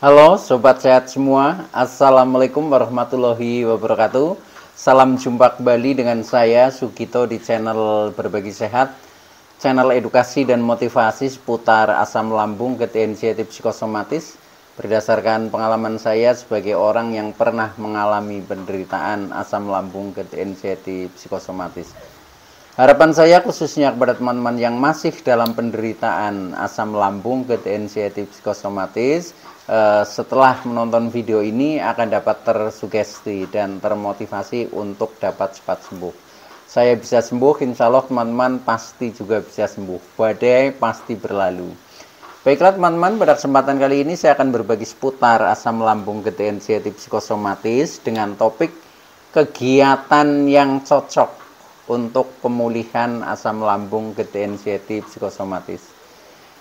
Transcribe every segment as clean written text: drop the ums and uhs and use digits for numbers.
Halo Sobat Sehat semua, Assalamualaikum warahmatullahi wabarakatuh. Salam jumpa kembali dengan saya Sugito di channel Berbagi Sehat, channel edukasi dan motivasi seputar asam lambung, gejala inisiatif psikosomatis. Berdasarkan pengalaman saya sebagai orang yang pernah mengalami penderitaan asam lambung, gejala inisiatif psikosomatis. Harapan saya khususnya kepada teman-teman yang masih dalam penderitaan asam lambung, gejala inisiatif psikosomatis, setelah menonton video ini akan dapat tersugesti dan termotivasi untuk dapat cepat sembuh. Saya bisa sembuh, insya Allah teman-teman pasti juga bisa sembuh. Badai pasti berlalu. Baiklah teman-teman, pada kesempatan kali ini saya akan berbagi seputar asam lambung, gejala inisiatif psikosomatis dengan topik kegiatan yang cocok untuk pemulihan asam lambung, gejala inisiatif psikosomatis.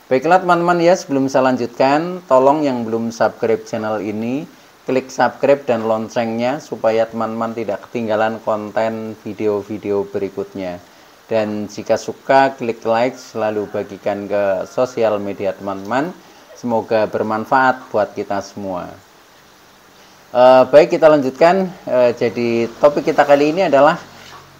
Baiklah teman-teman ya, sebelum saya lanjutkan, tolong yang belum subscribe channel ini, klik subscribe dan loncengnya supaya teman-teman tidak ketinggalan konten video-video berikutnya. Dan jika suka, klik like, selalu bagikan ke sosial media teman-teman. Semoga bermanfaat buat kita semua. Baik, kita lanjutkan. Jadi topik kita kali ini adalah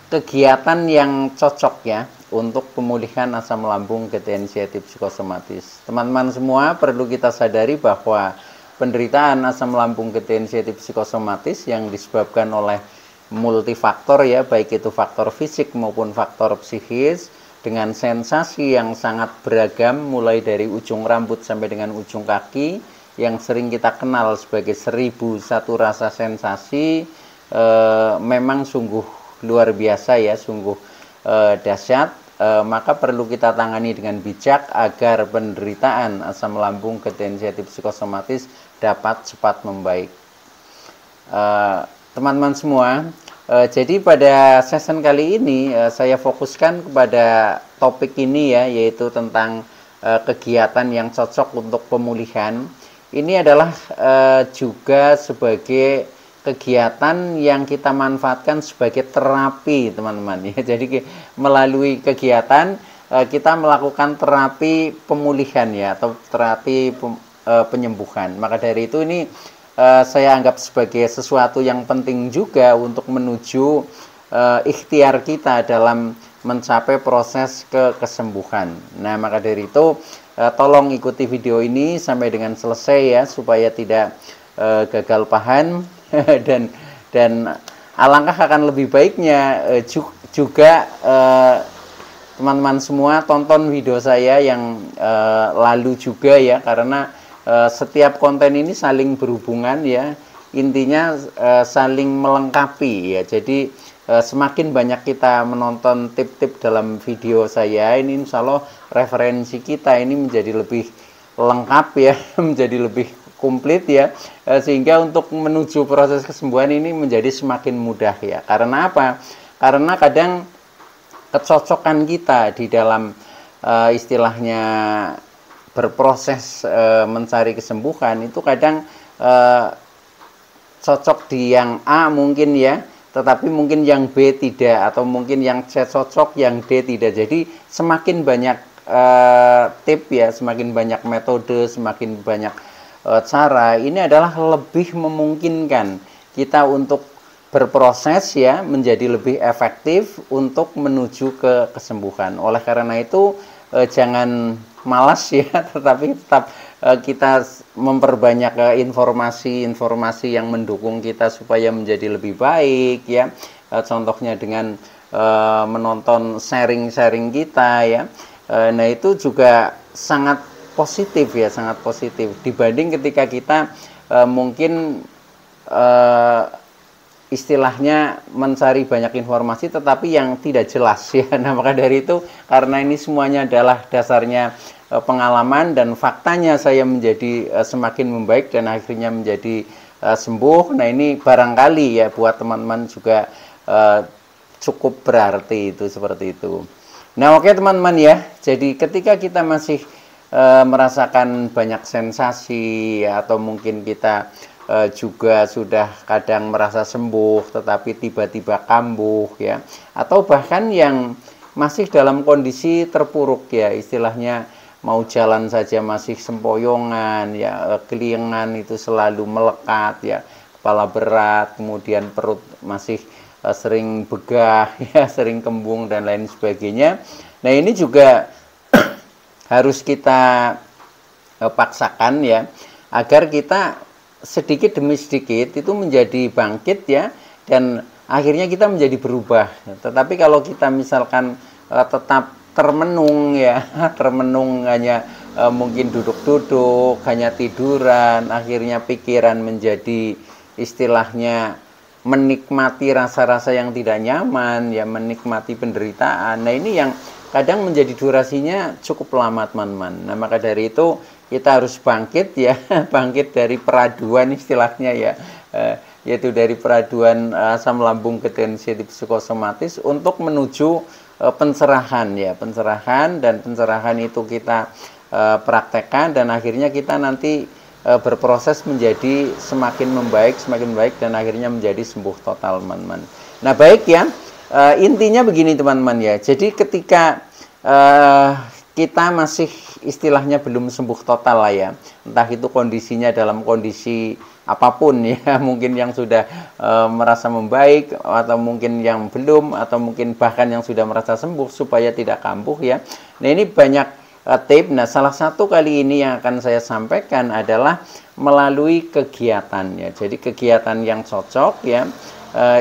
kegiatan yang cocok ya untuk pemulihan asam lambung, gejala inisiatif psikosomatis. Teman-teman semua perlu kita sadari bahwa penderitaan asam lambung, gejala inisiatif psikosomatis yang disebabkan oleh multifaktor ya, baik itu faktor fisik maupun faktor psikis, dengan sensasi yang sangat beragam mulai dari ujung rambut sampai dengan ujung kaki yang sering kita kenal sebagai 1001 rasa sensasi, memang sungguh luar biasa ya, sungguh dahsyat. Maka perlu kita tangani dengan bijak agar penderitaan asam lambung, gejala inisiatif psikosomatis dapat cepat membaik. Teman-teman semua, jadi pada session kali ini saya fokuskan kepada topik ini ya, yaitu tentang kegiatan yang cocok untuk pemulihan. Ini adalah juga sebagai kegiatan yang kita manfaatkan sebagai terapi teman-teman ya. Jadi melalui kegiatan kita melakukan terapi pemulihan ya, atau terapi penyembuhan. Maka dari itu ini saya anggap sebagai sesuatu yang penting juga untuk menuju ikhtiar kita dalam mencapai proses kesembuhan. Nah, maka dari itu tolong ikuti video ini sampai dengan selesai ya, supaya tidak gagal paham. dan alangkah akan lebih baiknya juga teman-teman semua tonton video saya yang lalu juga ya, karena setiap konten ini saling berhubungan ya, intinya saling melengkapi ya. Jadi semakin banyak kita menonton tip-tip dalam video saya ini, insya Allah referensi kita ini menjadi lebih lengkap ya, menjadi lebih komplit ya, sehingga untuk menuju proses kesembuhan ini menjadi semakin mudah ya. Karena apa? Karena kadang kecocokan kita di dalam istilahnya berproses mencari kesembuhan itu kadang cocok di yang A mungkin ya, tetapi mungkin yang B tidak, atau mungkin yang C cocok, yang D tidak. Jadi semakin banyak tip ya, semakin banyak metode, semakin banyak cara, ini adalah lebih memungkinkan kita untuk berproses ya, menjadi lebih efektif untuk menuju ke kesembuhan. Oleh karena itu jangan malas ya, tetapi tetap kita memperbanyak informasi-informasi yang mendukung kita supaya menjadi lebih baik ya. Contohnya dengan menonton sharing-sharing kita ya. Nah, itu juga sangat positif ya, sangat positif dibanding ketika kita mungkin istilahnya mencari banyak informasi tetapi yang tidak jelas ya. Nah, maka dari itu, karena ini semuanya adalah dasarnya pengalaman dan faktanya saya menjadi semakin membaik dan akhirnya menjadi sembuh. Nah, ini barangkali ya buat teman-teman juga cukup berarti itu, seperti itu. Nah, oke teman-teman ya, jadi ketika kita masih merasakan banyak sensasi, atau mungkin kita juga sudah kadang merasa sembuh tetapi tiba-tiba kambuh ya, atau bahkan yang masih dalam kondisi terpuruk ya, istilahnya mau jalan saja masih sempoyongan ya, kelingan itu selalu melekat ya, kepala berat, kemudian perut masih sering begah ya, sering kembung dan lain sebagainya. Nah, ini juga harus kita paksakan ya, agar kita sedikit demi sedikit itu menjadi bangkit ya, dan akhirnya kita menjadi berubah. Tetapi kalau kita misalkan tetap termenung ya, termenung hanya mungkin duduk-duduk, hanya tiduran, akhirnya pikiran menjadi istilahnya menikmati rasa-rasa yang tidak nyaman ya, menikmati penderitaan. Nah, ini yang kadang menjadi durasinya cukup lama, teman-teman. Nah, maka dari itu kita harus bangkit ya, bangkit dari peraduan istilahnya ya, yaitu dari peraduan asam lambung ketensiatif psikosomatis untuk menuju pencerahan ya, pencerahan, dan pencerahan itu kita praktekkan, dan akhirnya kita nanti berproses menjadi semakin membaik, dan akhirnya menjadi sembuh total, teman-teman. Nah, baik ya, intinya begini teman-teman ya, jadi ketika kita masih istilahnya belum sembuh total lah ya, entah itu kondisinya dalam kondisi apapun ya, mungkin yang sudah merasa membaik, atau mungkin yang belum, atau mungkin bahkan yang sudah merasa sembuh, supaya tidak kambuh ya. Nah, ini banyak tips. Nah, salah satu kali ini yang akan saya sampaikan adalah melalui kegiatan ya. Jadi kegiatan yang cocok ya,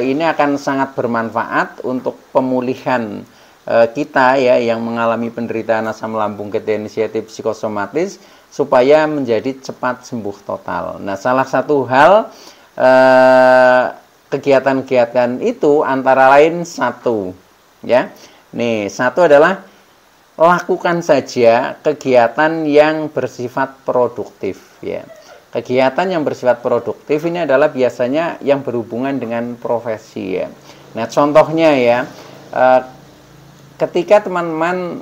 ini akan sangat bermanfaat untuk pemulihan kita ya, yang mengalami penderitaan asam lambung ketensiatif psikosomatis, supaya menjadi cepat sembuh total. Nah, salah satu hal kegiatan-kegiatan itu antara lain satu ya. Nih, satu adalah lakukan saja kegiatan yang bersifat produktif ya. Kegiatan yang bersifat produktif ini adalah biasanya yang berhubungan dengan profesi ya. Nah, contohnya ya, ketika teman-teman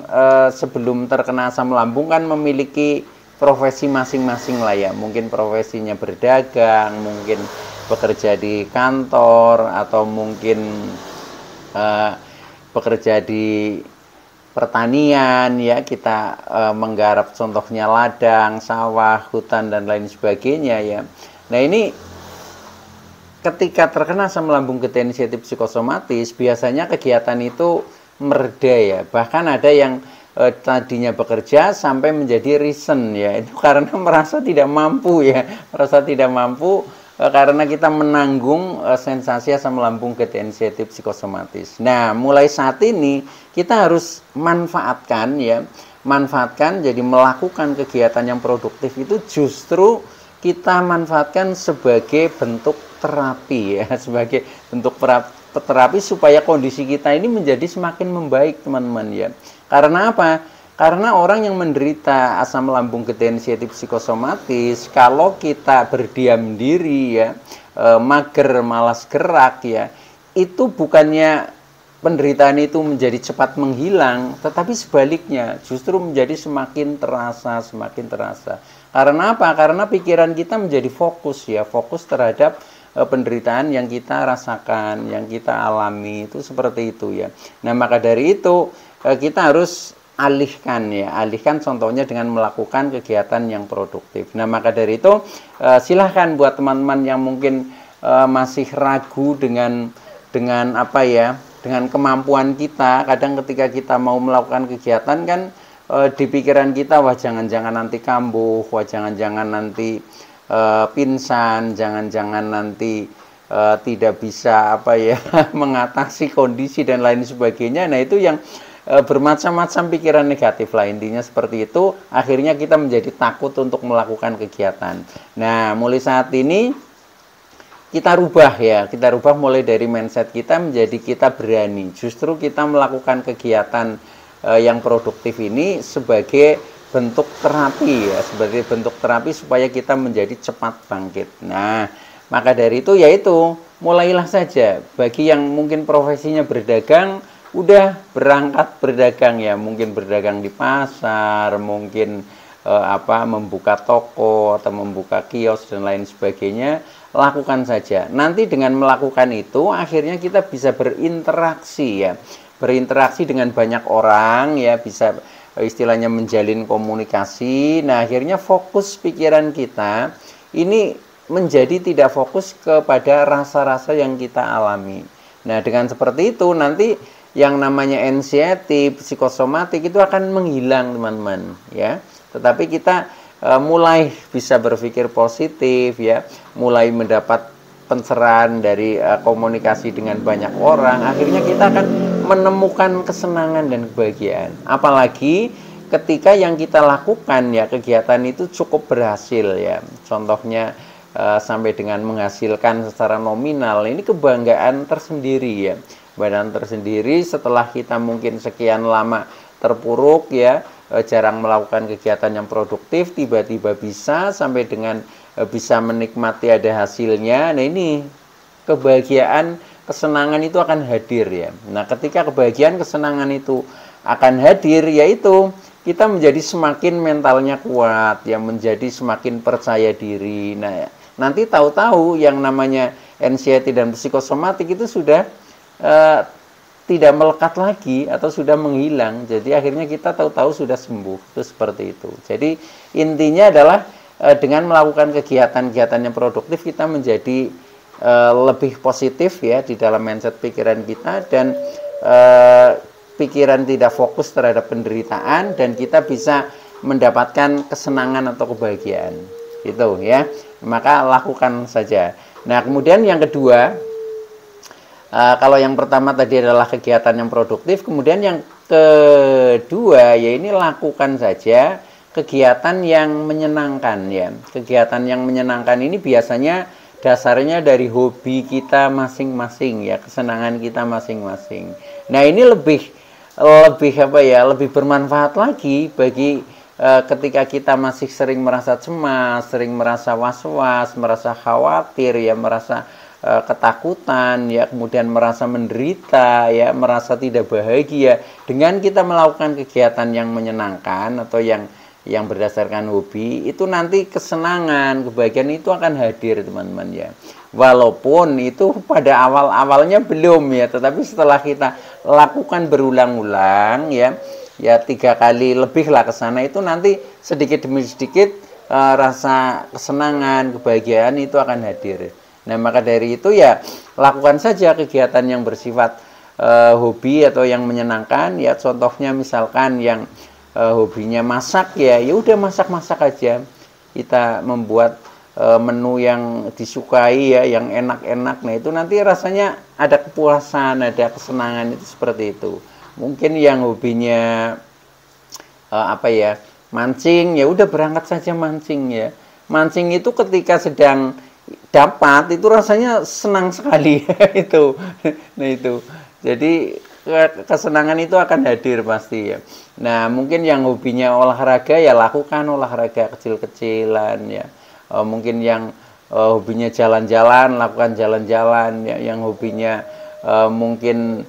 sebelum terkena asam lambung kan memiliki profesi masing-masing lah ya, mungkin profesinya berdagang, mungkin bekerja di kantor, atau mungkin bekerja di pertanian ya, kita menggarap contohnya ladang, sawah, hutan, dan lain sebagainya ya. Nah, ini ketika terkena asam lambung ketensiatif psikosomatis, biasanya kegiatan itu mereda ya, bahkan ada yang tadinya bekerja sampai menjadi resign ya, itu karena merasa tidak mampu ya, merasa tidak mampu karena kita menanggung sensasi asam lambung ketensiatif psikosomatis. Nah, mulai saat ini kita harus manfaatkan ya, manfaatkan, jadi melakukan kegiatan yang produktif itu justru kita manfaatkan sebagai bentuk terapi ya, sebagai bentuk terapi supaya kondisi kita ini menjadi semakin membaik, teman-teman ya. Karena apa? Karena orang yang menderita asam lambung ketensiatif psikosomatis, kalau kita berdiam diri ya, mager, malas gerak ya, itu bukannya penderitaan itu menjadi cepat menghilang, tetapi sebaliknya justru menjadi semakin terasa, semakin terasa. Karena apa? Karena pikiran kita menjadi fokus ya, fokus terhadap penderitaan yang kita rasakan, yang kita alami, itu seperti itu ya. Nah, maka dari itu kita harus alihkan ya, alihkan contohnya dengan melakukan kegiatan yang produktif. Nah, maka dari itu silahkan buat teman-teman yang mungkin masih ragu dengan apa ya, dengan kemampuan kita. Kadang ketika kita mau melakukan kegiatan kan di pikiran kita, wah jangan-jangan nanti kambuh, wah jangan-jangan nanti pingsan, jangan-jangan nanti tidak bisa apa ya mengatasi kondisi dan lain sebagainya. Nah, itu yang bermacam-macam pikiran negatif lah, intinya seperti itu. Akhirnya kita menjadi takut untuk melakukan kegiatan. Nah, mulai saat ini kita rubah ya, kita rubah mulai dari mindset kita menjadi kita berani. Justru kita melakukan kegiatan yang produktif ini sebagai bentuk terapi ya, sebagai bentuk terapi supaya kita menjadi cepat bangkit. Nah, maka dari itu yaitu mulailah saja. Bagi yang mungkin profesinya berdagang, udah berangkat berdagang ya, mungkin berdagang di pasar, mungkin membuka toko atau membuka kios dan lain sebagainya, lakukan saja. Nanti dengan melakukan itu akhirnya kita bisa berinteraksi ya, berinteraksi dengan banyak orang ya, bisa istilahnya menjalin komunikasi. Nah, akhirnya fokus pikiran kita ini menjadi tidak fokus kepada rasa-rasa yang kita alami. Nah, dengan seperti itu nanti yang namanya anxiety, psikosomatik itu akan menghilang, teman-teman, ya. Tetapi kita mulai bisa berpikir positif, ya, mulai mendapat pencerahan dari komunikasi dengan banyak orang. Akhirnya kita akan menemukan kesenangan dan kebahagiaan. Apalagi ketika yang kita lakukan, ya, kegiatan itu cukup berhasil, ya. Contohnya sampai dengan menghasilkan secara nominal, ini kebanggaan tersendiri, ya. Badan tersendiri setelah kita mungkin sekian lama terpuruk, ya, jarang melakukan kegiatan yang produktif, tiba-tiba bisa sampai dengan bisa menikmati ada hasilnya. Nah, ini kebahagiaan, kesenangan itu akan hadir, ya. Nah, ketika kebahagiaan, kesenangan itu akan hadir, yaitu kita menjadi semakin mentalnya kuat, ya, menjadi semakin percaya diri. Nah, nanti tahu-tahu yang namanya anxiety dan psikosomatik itu sudah tidak melekat lagi atau sudah menghilang. Jadi akhirnya kita tahu-tahu sudah sembuh. Itu seperti itu. Jadi intinya adalah dengan melakukan kegiatan-kegiatan yang produktif, kita menjadi lebih positif, ya, di dalam mindset pikiran kita, dan pikiran tidak fokus terhadap penderitaan, dan kita bisa mendapatkan kesenangan atau kebahagiaan. Itu, ya. Maka lakukan saja. Nah, kemudian yang kedua, kalau yang pertama tadi adalah kegiatan yang produktif, kemudian yang kedua, ya, ini lakukan saja kegiatan yang menyenangkan, ya. Kegiatan yang menyenangkan ini biasanya dasarnya dari hobi kita masing-masing, ya, kesenangan kita masing-masing. Nah, ini lebih apa ya, lebih bermanfaat lagi bagi ketika kita masih sering merasa cemas, sering merasa was-was, merasa khawatir, ya, merasa ketakutan, ya, kemudian merasa menderita, ya, merasa tidak bahagia. Dengan kita melakukan kegiatan yang menyenangkan atau yang berdasarkan hobi, itu nanti kesenangan, kebahagiaan itu akan hadir, teman-teman, ya. Walaupun itu pada awal-awalnya belum, ya, tetapi setelah kita lakukan berulang-ulang, ya 3 kali lebih lah ke sana, itu nanti sedikit demi sedikit rasa kesenangan, kebahagiaan itu akan hadir. Nah, maka dari itu, ya, lakukan saja kegiatan yang bersifat hobi atau yang menyenangkan, ya. Contohnya misalkan yang hobinya masak, ya udah masak-masak aja. Kita membuat menu yang disukai, ya, yang enak-enak. Nah, itu nanti rasanya ada kepuasan, ada kesenangan, itu seperti itu. Mungkin yang hobinya mancing, ya udah berangkat saja mancing, ya. Mancing itu ketika sedang dapat itu rasanya senang sekali itu. Nah, itu. Jadi kesenangan itu akan hadir pasti, ya. Nah, mungkin yang hobinya olahraga, ya lakukan olahraga kecil-kecilan, ya. Mungkin yang hobinya jalan-jalan, lakukan jalan-jalan, ya. Yang hobinya mungkin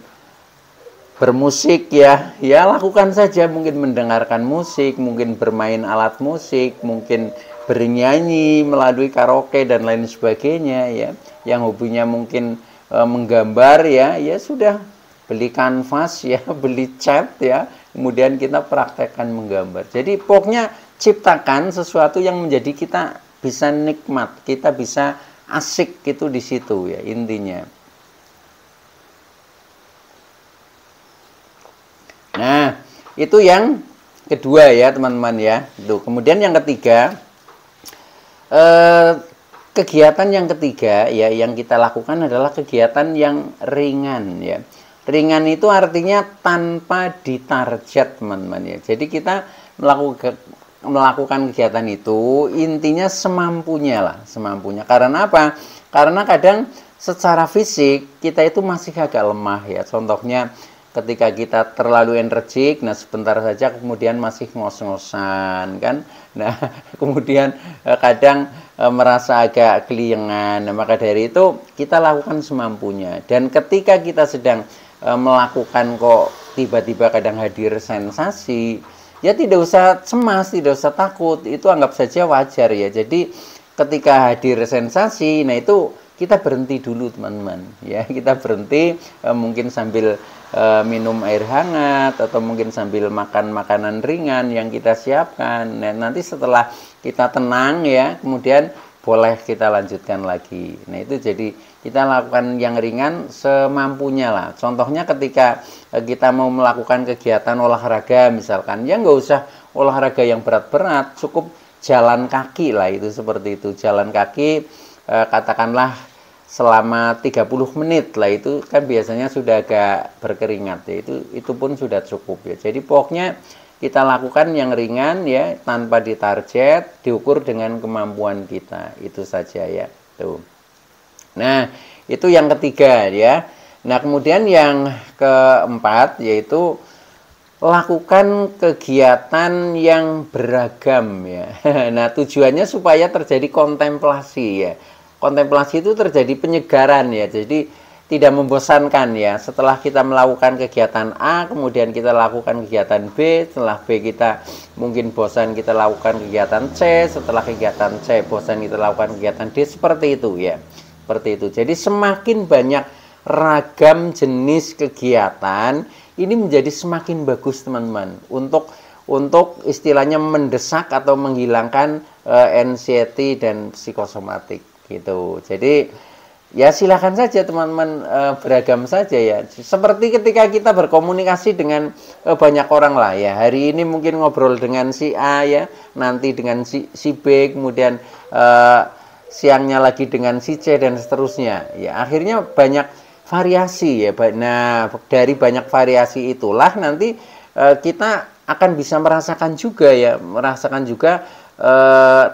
bermusik, ya lakukan saja, mungkin mendengarkan musik, mungkin bermain alat musik, mungkin bernyanyi melalui karaoke dan lain sebagainya, ya. Yang hobinya mungkin menggambar, ya sudah, beli kanvas, ya, beli cat, ya, kemudian kita praktekkan menggambar. Jadi pokoknya ciptakan sesuatu yang menjadi kita bisa nikmat, kita bisa asik, itu di situ, ya, intinya. Nah, itu yang kedua, ya, teman-teman, ya. Tuh. Kemudian yang ketiga, kegiatan yang ketiga, ya, yang kita lakukan adalah kegiatan yang ringan, ya. Ringan itu artinya tanpa ditarget, teman-teman, ya. Jadi kita melakukan kegiatan itu intinya semampunya lah, semampunya. Karena apa? Karena kadang secara fisik kita itu masih agak lemah, ya. Contohnya ketika kita terlalu energik, nah sebentar saja kemudian masih ngos-ngosan, kan. Nah, kemudian kadang merasa agak keliengan. Nah, maka dari itu kita lakukan semampunya. Dan ketika kita sedang melakukan kok tiba-tiba kadang hadir sensasi, ya tidak usah cemas, tidak usah takut, itu anggap saja wajar, ya. Jadi ketika hadir sensasi, nah itu kita berhenti dulu, teman-teman, ya. Kita berhenti, mungkin sambil minum air hangat atau mungkin sambil makan makanan ringan yang kita siapkan. Nah, nanti setelah kita tenang ya, kemudian boleh kita lanjutkan lagi. Nah, itu jadi kita lakukan yang ringan semampunya lah. Contohnya ketika kita mau melakukan kegiatan olahraga misalkan, ya nggak usah olahraga yang berat-berat, cukup jalan kaki lah, itu seperti itu. Jalan kaki katakanlah selama 30 menit lah, itu kan biasanya sudah agak berkeringat ya, itu pun sudah cukup ya. Jadi pokoknya kita lakukan yang ringan ya, tanpa ditarget, diukur dengan kemampuan kita, itu saja ya. Tuh. Nah, itu yang ketiga ya. Nah, kemudian yang keempat yaitu lakukan kegiatan yang beragam ya. Nah, tujuannya supaya terjadi kontemplasi ya. Kontemplasi itu terjadi penyegaran ya. Jadi tidak membosankan ya. Setelah kita melakukan kegiatan A, kemudian kita lakukan kegiatan B, setelah B kita mungkin bosan, kita lakukan kegiatan C, setelah kegiatan C bosan, kita lakukan kegiatan D, seperti itu ya. Seperti itu. Jadi semakin banyak ragam jenis kegiatan, ini menjadi semakin bagus teman-teman untuk istilahnya mendesak atau menghilangkan anxiety dan psikosomatik gitu. Jadi ya silakan saja teman-teman, beragam saja ya. Seperti ketika kita berkomunikasi dengan banyak orang lah ya. Hari ini mungkin ngobrol dengan si A ya, nanti dengan si B, kemudian siangnya lagi dengan si C dan seterusnya. Ya akhirnya banyak variasi ya. Nah, dari banyak variasi itulah nanti kita akan bisa merasakan juga ya,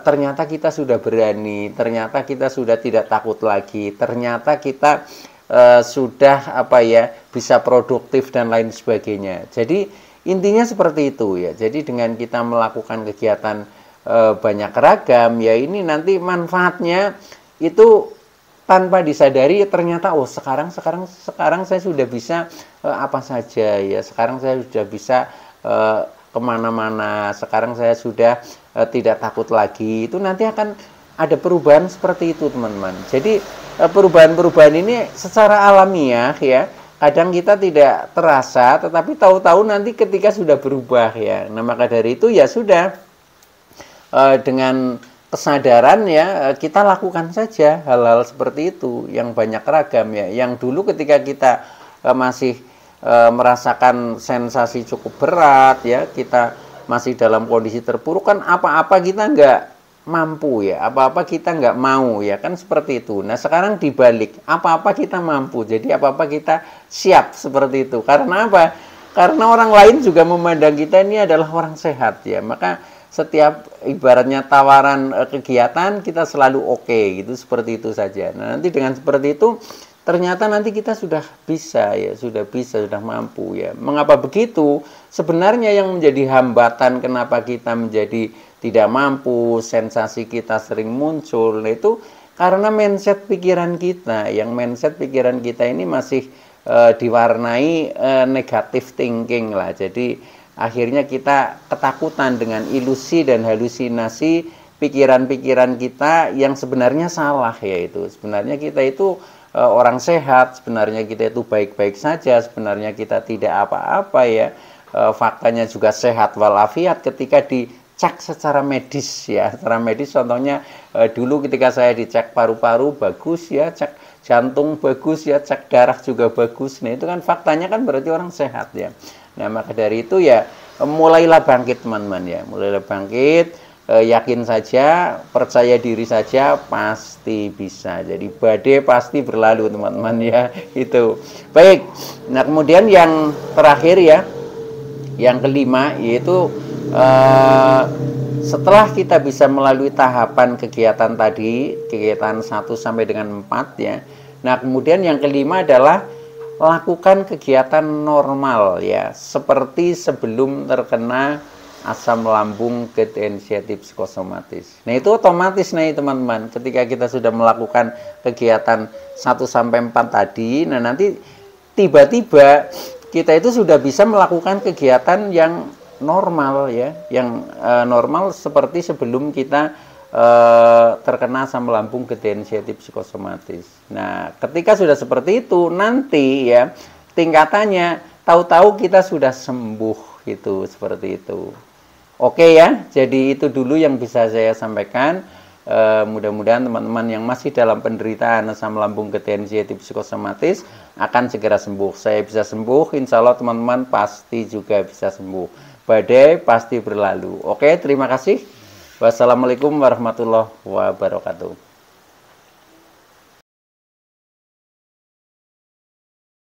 ternyata kita sudah berani, ternyata kita sudah tidak takut lagi, ternyata kita sudah bisa produktif dan lain sebagainya. Jadi intinya seperti itu ya. Jadi dengan kita melakukan kegiatan banyak ragam ya, ini nanti manfaatnya itu tanpa disadari ternyata sekarang saya sudah bisa apa saja ya, sekarang saya sudah bisa kemana-mana, sekarang saya sudah tidak takut lagi. Itu nanti akan ada perubahan seperti itu teman-teman. Jadi perubahan-perubahan ini secara alamiah ya, kadang kita tidak terasa, tetapi tahu-tahu nanti ketika sudah berubah ya. Nah maka dari itu ya sudah, dengan kesadaran ya kita lakukan saja hal-hal seperti itu yang banyak ragam ya. Yang dulu ketika kita masih merasakan sensasi cukup berat ya, kita masih dalam kondisi terpuruk, kan apa-apa kita nggak mampu ya, apa-apa kita nggak mau ya, kan seperti itu. Nah sekarang dibalik, apa-apa kita mampu, jadi apa-apa kita siap seperti itu. Karena apa? Karena orang lain juga memandang kita ini adalah orang sehat ya, maka setiap ibaratnya tawaran kegiatan kita selalu oke gitu, seperti itu saja. Nah nanti dengan seperti itu ternyata nanti kita sudah bisa ya, sudah mampu ya. Mengapa begitu? Sebenarnya yang menjadi hambatan kenapa kita menjadi tidak mampu, sensasi kita sering muncul, nah itu karena mindset pikiran kita. Yang mindset pikiran kita ini masih diwarnai negative thinking lah. Jadi akhirnya kita ketakutan dengan ilusi dan halusinasi pikiran-pikiran kita yang sebenarnya salah yaitu. Sebenarnya kita itu orang sehat, sebenarnya kita itu baik-baik saja, sebenarnya kita tidak apa-apa ya. Faktanya juga sehat walafiat ketika dicek secara medis ya. Secara medis contohnya dulu ketika saya dicek paru-paru bagus ya, cek jantung bagus ya, cek darah juga bagus. Nah itu kan faktanya kan berarti orang sehat ya. Nah maka dari itu ya mulailah bangkit teman-teman ya, mulailah bangkit, yakin saja, percaya diri saja, pasti bisa. Jadi badai pasti berlalu teman-teman ya, itu. Baik, nah kemudian yang terakhir ya, yang kelima yaitu setelah kita bisa melalui tahapan kegiatan tadi, kegiatan 1 sampai dengan 4 ya. Nah kemudian yang kelima adalah lakukan kegiatan normal ya, seperti sebelum terkena asam lambung ketensietif psikosomatis. Nah itu otomatis nih teman-teman, ketika kita sudah melakukan kegiatan 1 sampai 4 tadi, nah nanti tiba-tiba kita itu sudah bisa melakukan kegiatan yang normal ya, yang normal seperti sebelum kita terkena asam lambung ketensietif psikosomatis. Nah, ketika sudah seperti itu nanti ya, tingkatannya, tahu-tahu kita sudah sembuh gitu, seperti itu. Oke ya, jadi itu dulu yang bisa saya sampaikan. Mudah-mudahan teman-teman yang masih dalam penderitaan asam lambung, gejala anxiety psikosomatis akan segera sembuh. Saya bisa sembuh, insya Allah teman-teman pasti juga bisa sembuh. Badai pasti berlalu. Oke, terima kasih. Wassalamualaikum warahmatullahi wabarakatuh.